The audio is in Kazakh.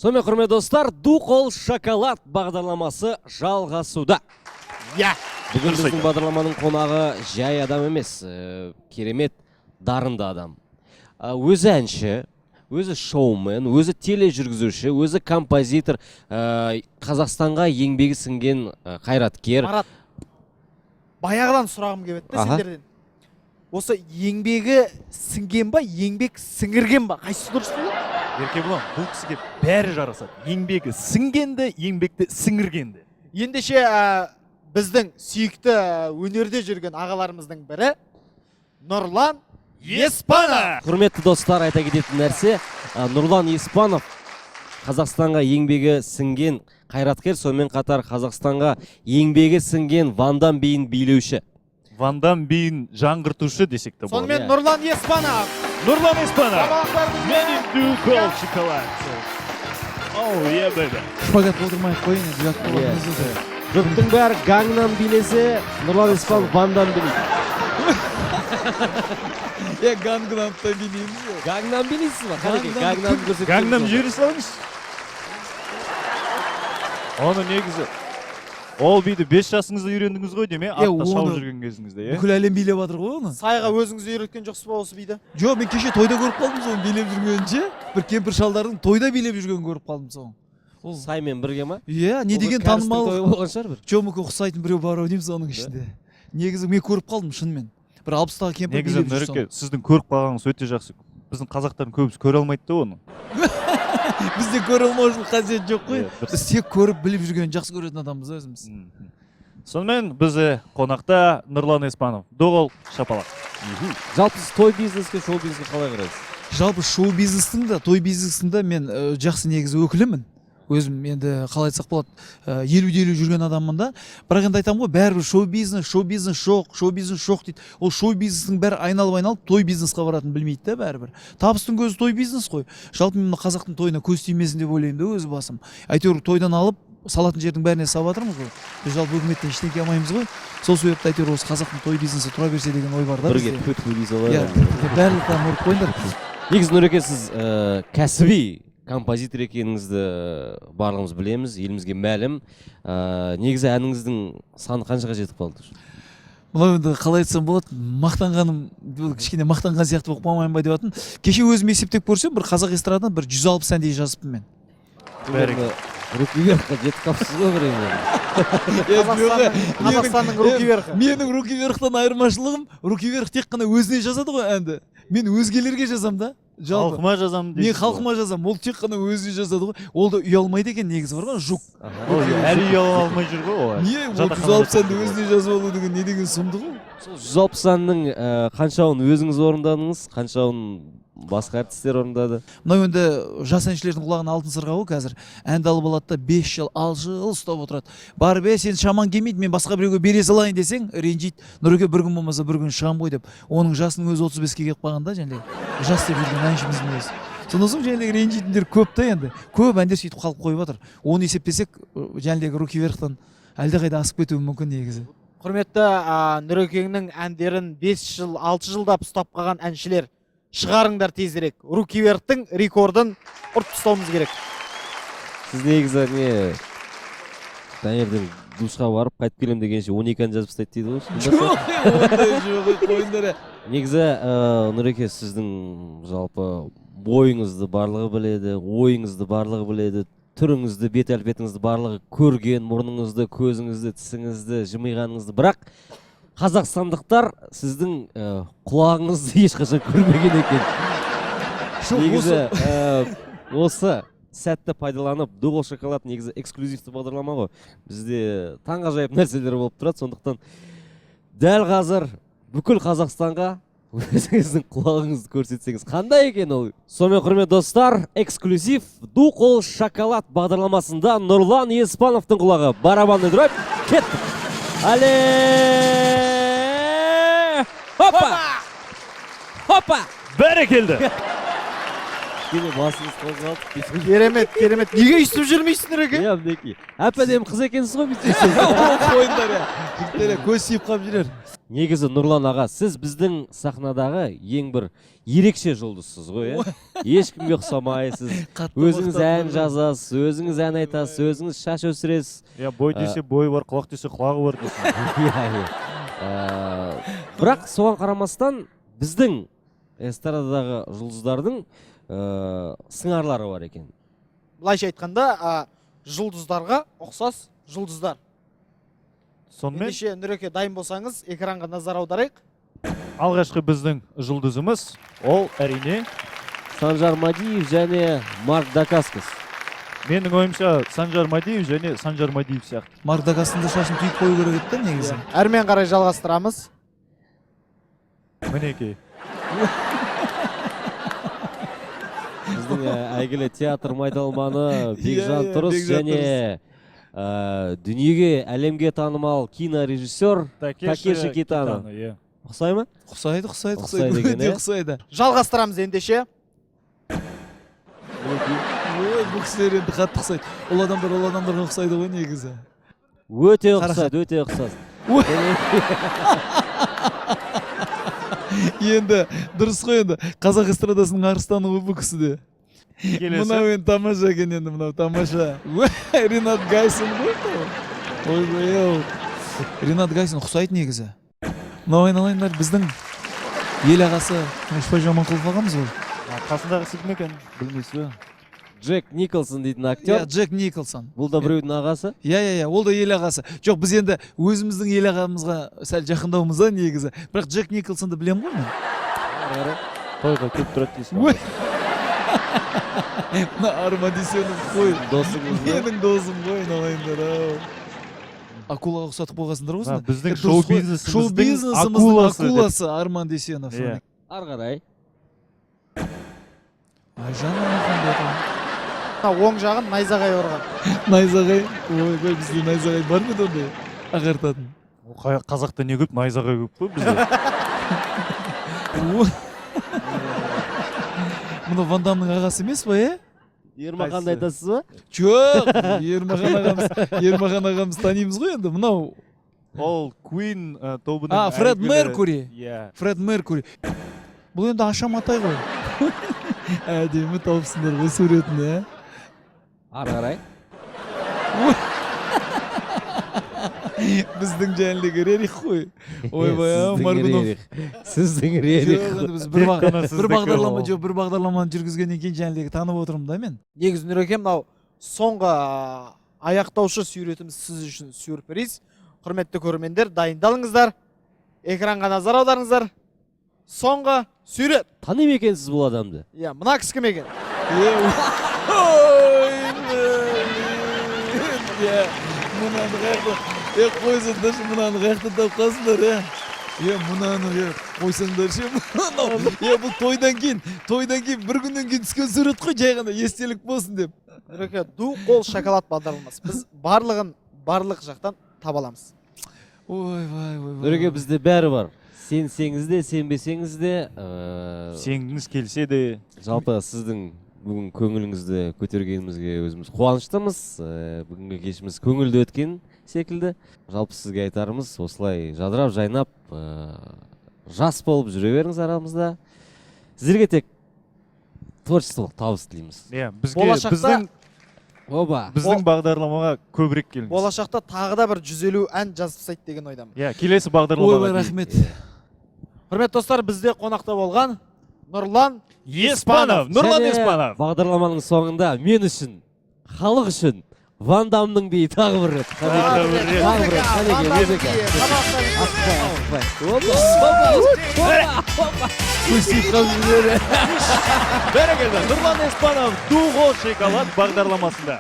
Сонымен құрметті достар, ду қол шоколад бағдарламасы жалғасуда. Бүгін біздің бағдарламаның қонағы жай адам емес, керемет дарынды адам. Өзі әнші, өзі шоумен, өзі тележүргізуші, өзі композитор, Қазақстанға еңбегі сіңген қайраткер. Марат, баяғыдан сұрағым келіп еді сендерден. Осы еңбегі сіңген ба, еңбек сіңірген ба? Қайсысы дұрыс болады? Еркебұлан, бұл кісіге бәрі жарасады. Еңбегі сіңгенді, еңбекті сіңіргенді. Ендеше біздің сүйікті өнерде жүрген ағаларымыздың бірі Нұрлан Еспанов. Құрметті достар, айта кететін нәрсе, Нұрлан Еспанов Қазақстанға еңбегі сіңген қайраткер, сонымен қатар Қазақстанға еңбегі сіңген Вандан бейін билеуші. Вандан бейін жаңғыртушы десек те болады. Сонымен Нұрлан Еспанов. Нұрлан Еспанов. Мені ду қол шоколад. Oh, yeah, baby. Шпагат болдырмай қойын, ұят болғаныңызды. Жұрттың бәрі Гангнам билесе, Нұрлан Еспанов Вандан билейді. Гангнамда билейміз. Гангнам билейсіз ба? Гангнам көрсеткен. Гангнам жері салыңыз. Оны негізі. Ол биді 5 жасыңызда үйрендіңіз ғой деме, атта шауып жүрген кезіңізде. Бүкіл әлем билеп жатыр ғой оны. Сайға өзіңіз үйреткен жоқсыз ба осы биді? Жоқ, мен кеше тойда көріп қалдым соны билеп жүргенше. Бір кемпір шалдардың тойда билеп жүргенін көріп қалдым соны. Саймен бірге ма? Иә, не деген танымал. болған шығар бір. Жоқ, мүмкін ұқсайтын біреу бар ау деймін соның ішінде. Негізі мен көріп қалдым шынымен. Бір 60-тағы кемпір билеп жүр соны. Негізі сіздің көріп қалғаныңыз өте жақсы. Біздің қазақтардың көбісі көре алмайды да оны. Бізде көре алмаушылық қасиет жоқ қой. Біз тек көріп біліп жүрген жақсы көретін адамбыз өзіміз. Сонымен бізде қонақта Нұрлан Еспанов. Доғол шапалақ. Жалпы сіз той бизнеске, шоу бизнеске қалай қарайсыз? Жалпы шоу бизнестің да, той бизнестің да мен жақсы негізі өкілімін. Өзім енді қалай айтсақ болады, 50-50 жүрген адаммын да. Бірақ енді айтамын ғой, бәрібір шоу бизнес жоқ дейді. Ол шоу бизнестің бәрі айналып той бизнесқа баратын білмейді да бәрібір. Табыстың көзі той бизнес қой. Жалпы мен қазақтың тойына көз тимесін деп ойлаймын да өз басым. Әйтеуір тойдан алып салатын жердің бәріне салып жатырмыз ғой. Біз жалпы үкіметтен ештеңе алмаймыз ғой. Сол себепті әйтеуір осы қазақтың той бизнесі тұра берсе деген ой бар да бізде. Бірге төт солай. Барлықтарын ұрып қойыңдар. Негізі Нұреке, сіз кәсіби композитор екеніңізді барлығымыз білеміз, елімізге мәлім. Негізі әніңіздің саны қаншаға жетіп қалды? Бұлай енді қалай айтсам болады, мақтанғаным, кішкене мақтанған сияқты болып қалмайын ба деп жатырмын. Кеше өзім есептеп көрсем, бір қазақ эстрададан бір 160 әндей жазыппын мен. Руки вверхқа жетіп қалыпсыз ғой бір Қазақстанның руки вверхы. Менің руки вверхтан айырмашылығым, руки вверх тек қана өзіне жазады ғой әнді. Мен өзгелерге жазам да. Халқыма жазам дейсіз. Мен халқыма жазам, ол тек қана өзіне жазады ғой. Ол да ұялмайды екен негізі бар ғой, жұқ. Әлі ұяла алмай жүр ғой ол. Не, ол 160 әнді өзіне жазып алу деген не деген сұмдық ғой. Сол 160 әннің қаншауын өзіңіз орындадыңыз, қаншауын басқа әртістер орындады? Мынау енді жас әншілердің құлағына алтын сырға ғой қазір. Әнді алып алады да 5 жыл, 6 жыл ұстап отырады. Бар бе, сен шаман келмейді, мен басқа біреуге бере салайын десең, ренжиді. Нұреке бір күн болмаса бір күн шығам ғой деп. Оның жасының өзі 35-ке келіп қалғанда, және жас деп жүрген әншіміздің өзі. Содан соң және ренжитіндер көп та енді. Көп әндер сөйтіп қалып қойып жатыр. Оны есептесек, және руки вверхтан әлдеқайда асып кетуі мүмкін негізі. Құрметті Нұрекеңнің әндерін 5 жыл, 6 жылдап ұстап қалған әншілер, шығарыңдар тезірек. Руки вверхтің рекордын ұрып тастауымыз керек. Сіз негізі таңертең душқа барып қайтып келем дегенше 12 ән жазып тастайды дейді ғой. Жоқ, қойыңдар. Негізі Нұреке, сіздің жалпы бойыңызды барлығы біледі, ойыңызды барлығы біледі, түріңізді, бет әлпетіңізді барлығы көрген, мұрныңызды, көзіңізді, тісіңізді, жымиғаныңызды. Бірақ қазақстандықтар сіздің құлағыңызды ешқашан көрмеген екен. Негізі осы сәтті пайдаланып, Доғол шоколад негізі эксклюзивті бағдарлама ғой. Бізде таңғажайып нәрселер болып тұрады, сондықтан дәл қазір бүкіл Қазақстанға өзіңіздің құлағыңызды көрсетсеңіз қандай екен ол? Сонымен құрметті достар, эксклюзив Доғол шоколад бағдарламасында Нұрлан Еспановтың құлағы. Барабанный дробь, кеттік. Але! Хопа! Хопа! Бәрекелді! кішкене басыңыз қозғалып бүйтіп. Керемет, керемет. Неге үстіп жүрмейсің Нұреке? Иә, мінекей. Әп-әдемі қыз екенсіз ғой бүйтесіз. қойыңдар я жігіттер көз сүйіп қалып жүрер. Негізі Нұрлан аға, сіз біздің сахнадағы ең бір ерекше жұлдызсыз ғой, ешкімге ұқсамайсыз. Өзіңіз ән жазасыз, өзіңіз ән айтасыз, өзіңіз шаш өсіресіз. Иә, бой десе бойы бар, құлақ десе құлағы бар дейсің. Бірақ соған қарамастан біздің эстрададағы жұлдыздардың сыңарлары бар екен. Былайша айтқанда, жұлдыздарға ұқсас жұлдыздар. Сонымен Ендеше Нұреке дайын болсаңыз, экранға назар аударайық. алғашқы біздің жұлдызымыз ол әрине Санжар Мадиев және Марк Дакаскас. менің ойымша Санжар Мадиев және Санжар Мадиев сияқты. Мардагасында шашын түйіп қою керек еді да негізі. Әрмен қарай жалғастырамыз. Мінекей. Біздің әйгілі театр майталманы Бекжан Иә, Тұрыс Бекжан және дүниеге, әлемге танымал кинорежиссер Такеши Китано. Ұқсай ма? Ұқсайды, Ұқсайды екен, өте иә? ұқсайды. Жалғастырамыз ендеше. Ой, бұл кісілер енді қатты ұқсайды. Ол адамдарға ұқсайды ғой негізі. Өте ұқсайды, өте ұқсайды. Енді дұрыс қой енді. Қазақ эстрадасының арыстаны ғой бұл кісі де. Мынау енді тамаша екен енді, мынау тамаша. Ринат Гайсин ғой. Ойбай-ау. Ринат Гайсин ұқсайды негізі. Мынау айналайындар біздің ел ағасы Мешпай Жаманқұлов ағамыз ғой. Қасындағысы кім екен? Білмейсіз бе? Джек Николсон дейтін Иә, актер. Джек Николсон. Бұл да біреудің ағасы. Иә, ол да ел ағасы. Жоқ, біз енді өзіміздің ел ағамызға сәл жақындауымыз да негізі. Бірақ Джек Николсонды білем ғой мен. Тойға көп тұрады дейсің. Ой. Мына Арман Дүйсенов қой. Досыңыз ба? Менің досым ғой, айналайындар. Акулаға ұқсатып қойғансыңдар ғой. Біздің шоу-бизнесіміздің акуласы Арман Дүйсенов. Ары қарай. Айжан Амаханбетова. Оң жағын найзағай орған. Найзағай. Ойбай, бізде найзағай бар ма еді ондай? Ағартатын. Қазақта не көп, найзағай көп қой бізде. Мына Ван Дамның ағасы емес па, Ермаханды айтасыз ба? Жоқ, Ермахан ағамыз танимыз ғой енді. Мынау Ол Queen тобының Фред Меркури. Иә. Фред Меркури. Бұл енді Аша Матай ғой. Әдемі тауыпсыңдар ғой суретін, Ары қарай. Біздің жәнлігі Рерих қой. Ойбай, Маргунов. Сіздің Рерих. Біз бір бағдарламаны жүргізгеннен кейін жәнлігі танып отырмын да мен. Негізі Нұреке, мынау соңғы аяқтаушы сүйретіміз сіз үшін сюрприз. Құрметті көрермендер, дайындалыңыздар. Экранға назар аударыңыздар. Соңғы сүйрет. Таным екенсіз бұл адамды. Иә, мына кісі кім екен? Қойсаңдаршы, мынаны қаяқты тапқансыңдар, мынаны қойсаңдаршы. Бұл тойдан кейін бір күннен кейін түскен сурет қой, жай ғана естелік болсын деп. Нұреке, ду қол шоколад бағдарламасы. Біз барлық жақтан таба аламыз. Ойбай. Нұреке, бізде бәрі бар. Сенсеңіз де, сенбесеңіз де, Сенгіңіз келсе де, жалпы сіздің бүгін көңіліңізді көтергенімізге өзіміз қуаныштымыз. Бүгінгі кешіміз көңілді өткен секілді. Жалпы сізге айтарымыз, осылай жадырап, жайнап, жас болып жүре беріңіз арамызда. Сіздерге тек творчестволық табыс тілейміз. біздің бағдарламаға көбірек келіңіз. Болашақта тағы да бір 150 ән жазып тастайды деген ойдамын. Келесі бағдарламаға. Ойбай, рахмет. Құрметті достар, бізде қонақта болған Нұрлан Еспанов. Бағдарламаның соңында мен үшін, халық үшін Ван Дамның биі тағы бір рет. Бәрекелді, Нұрлан Еспанов Ду Қол Шоколад бағдарламасында.